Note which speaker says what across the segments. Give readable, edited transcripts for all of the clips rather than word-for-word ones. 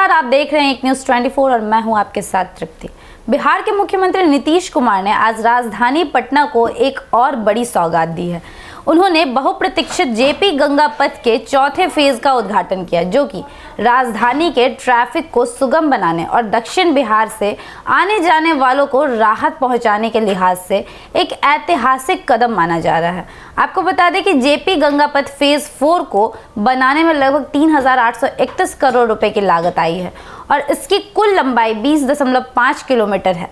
Speaker 1: नमस्कार, आप देख रहे हैं एक न्यूज़ 24 और मैं हूं आपके साथ तृप्ति। बिहार के मुख्यमंत्री नीतीश कुमार ने आज राजधानी पटना को एक और बड़ी सौगात दी है। उन्होंने बहुप्रतीक्षित जेपी गंगा पथ के चौथे फेज का उद्घाटन किया, जो कि राजधानी के ट्रैफिक को सुगम बनाने और दक्षिण बिहार से आने जाने वालों को राहत पहुंचाने के लिहाज से एक ऐतिहासिक कदम माना जा रहा है। आपको बता दें कि जेपी गंगा पथ फेज 4 को बनाने में लगभग 3,831 करोड़ रुपए की लागत आई है और इसकी कुल लंबाई 20.5 किलोमीटर है।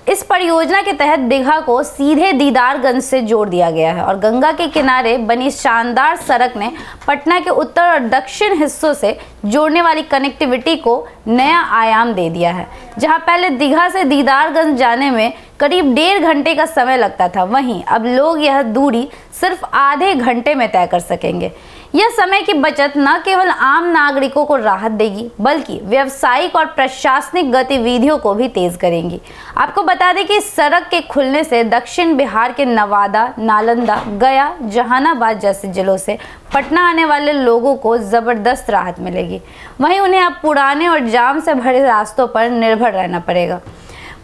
Speaker 1: इस परियोजना के तहत दीघा को सीधे दीदारगंज से जोड़ दिया गया है और गंगा के किनारे बनी शानदार सड़क ने पटना के उत्तर और दक्षिण हिस्सों से जोड़ने वाली कनेक्टिविटी को नया आयाम दे दिया है। जहां पहले दीघा से दीदारगंज जाने में करीब 1.5 घंटे का समय लगता था, वहीं अब लोग यह दूरी सिर्फ आधे घंटे में तय कर सकेंगे। यह समय की बचत न केवल आम नागरिकों को राहत देगी, बल्कि व्यावसायिक और प्रशासनिक गतिविधियों को भी तेज करेंगी। आपको बता दें कि इस सड़क के खुलने से दक्षिण बिहार के नवादा, नालंदा, गया, जहानाबाद जैसे जिलों से पटना आने वाले लोगों को जबरदस्त राहत मिलेगी। वहीं उन्हें अब पुराने और जाम से भरे रास्तों पर निर्भर रहना पड़ेगा।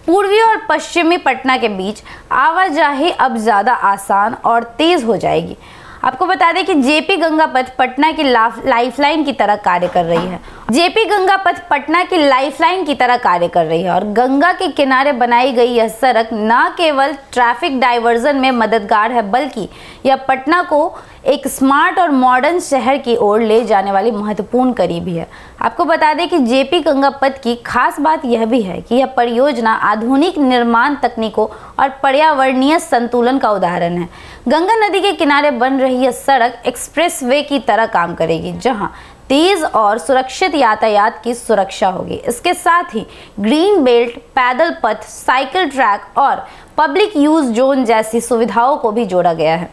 Speaker 1: पूर्वी और पश्चिमी पटना के बीच आवाजाही अब ज़्यादा आसान और तेज हो जाएगी। आपको बता दें कि जेपी गंगा पथ पटना की लाइफलाइन की तरह कार्य कर रही है। जेपी गंगा पथ पटना की लाइफलाइन की तरह कार्य कर रही है और गंगा के किनारे बनाई गई यह सड़क न केवल ट्रैफिक डाइवर्जन में मददगार है, बल्कि यह पटना को एक स्मार्ट और मॉडर्न शहर की ओर ले जाने वाली महत्वपूर्ण कड़ी भी है। आपको बता दें कि जेपी गंगा पथ की खास बात यह भी है कि यह परियोजना आधुनिक निर्माण तकनीकों और पर्यावरणीय संतुलन का उदाहरण है। गंगा नदी के किनारे बन रही यह सड़क एक्सप्रेसवे की तरह काम करेगी, जहां तेज और सुरक्षित यातायात की सुरक्षा होगी। इसके साथ ही ग्रीन बेल्ट, पैदल पथ, साइकिल ट्रैक और पब्लिक यूज जोन जैसी सुविधाओं को भी जोड़ा गया है।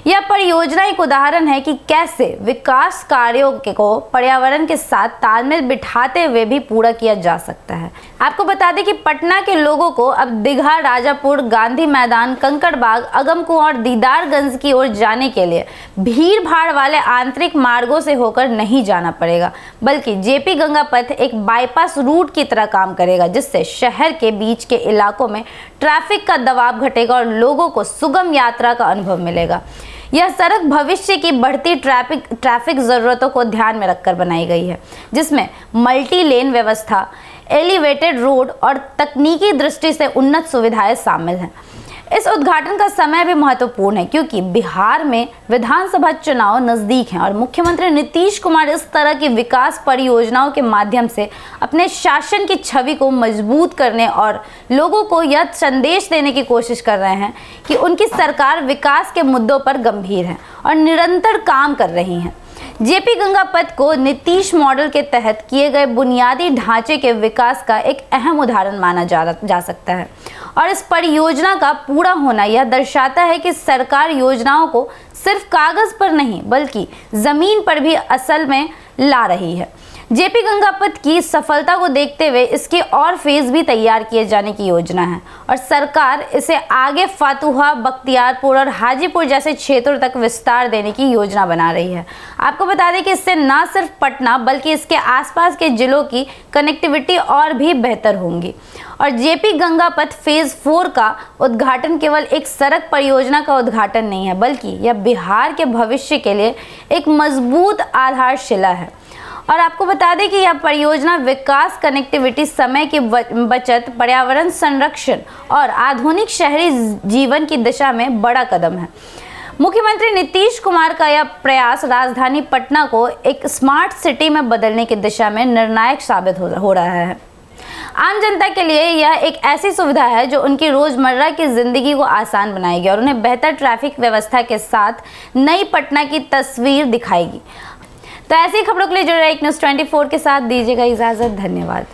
Speaker 1: यह परियोजना एक उदाहरण है कि कैसे विकास कार्यों को पर्यावरण के साथ तालमेल बिठाते हुए भी पूरा किया जा सकता है। आपको बता दें कि पटना के लोगों को अब दीघा, राजापुर, गांधी मैदान, कंकड़बाग, अगमकुआं और दीदारगंज की ओर जाने के लिए भीड़ भाड़ वाले आंतरिक मार्गों से होकर नहीं जाना पड़ेगा, बल्कि जेपी गंगा पथ एक बाईपास रूट की तरह काम करेगा, जिससे शहर के बीच के इलाकों में ट्रैफिक का दबाव घटेगा और लोगों को सुगम यात्रा का अनुभव मिलेगा। यह सड़क भविष्य की बढ़ती ट्रैफिक ज़रूरतों को ध्यान में रखकर बनाई गई है, जिसमें मल्टी लेन व्यवस्था, एलिवेटेड रोड और तकनीकी दृष्टि से उन्नत सुविधाएं शामिल हैं। इस उद्घाटन का समय भी महत्वपूर्ण है, क्योंकि बिहार में विधानसभा चुनाव नज़दीक हैं और मुख्यमंत्री नीतीश कुमार इस तरह की विकास परियोजनाओं के माध्यम से अपने शासन की छवि को मजबूत करने और लोगों को यह संदेश देने की कोशिश कर रहे हैं कि उनकी सरकार विकास के मुद्दों पर गंभीर है और निरंतर काम कर रही है। जेपी गंगा पथ को नीतीश मॉडल के तहत किए गए बुनियादी ढांचे के विकास का एक अहम उदाहरण माना जा सकता है और इस परियोजना का पूरा होना यह दर्शाता है कि सरकार योजनाओं को सिर्फ कागज पर नहीं, बल्कि जमीन पर भी असल में ला रही है। जेपी गंगा पथ की सफलता को देखते हुए इसके और फेज भी तैयार किए जाने की योजना है और सरकार इसे आगे फातुहा, बख्तियारपुर और हाजीपुर जैसे क्षेत्रों तक विस्तार देने की योजना बना रही है। आपको बता दें कि इससे न सिर्फ पटना बल्कि इसके आसपास के जिलों की कनेक्टिविटी और भी बेहतर होंगी और जेपी गंगा पथ फेज 4 का उद्घाटन केवल एक सड़क परियोजना का उद्घाटन नहीं है, बल्कि यह बिहार के भविष्य के लिए एक मजबूत आधारशिला है। और आपको बता दें कि यह परियोजना विकास, कनेक्टिविटी, समय की बचत, पर्यावरण संरक्षण और आधुनिक शहरी जीवन की दिशा में बड़ा कदम है। मुख्यमंत्री नीतीश कुमार का यह प्रयास राजधानी पटना को एक स्मार्ट सिटी में बदलने की दिशा में निर्णायक साबित हो रहा है। आम जनता के लिए यह एक ऐसी सुविधा है जो उनकी रोजमर्रा की जिंदगी को आसान बनाएगी और उन्हें बेहतर ट्रैफिक व्यवस्था के साथ नई पटना की तस्वीर दिखाएगी। तो ऐसी खबरों के लिए जुड़े रहिए एक न्यूज़ 24 के साथ। दीजिएगा इजाजत। धन्यवाद।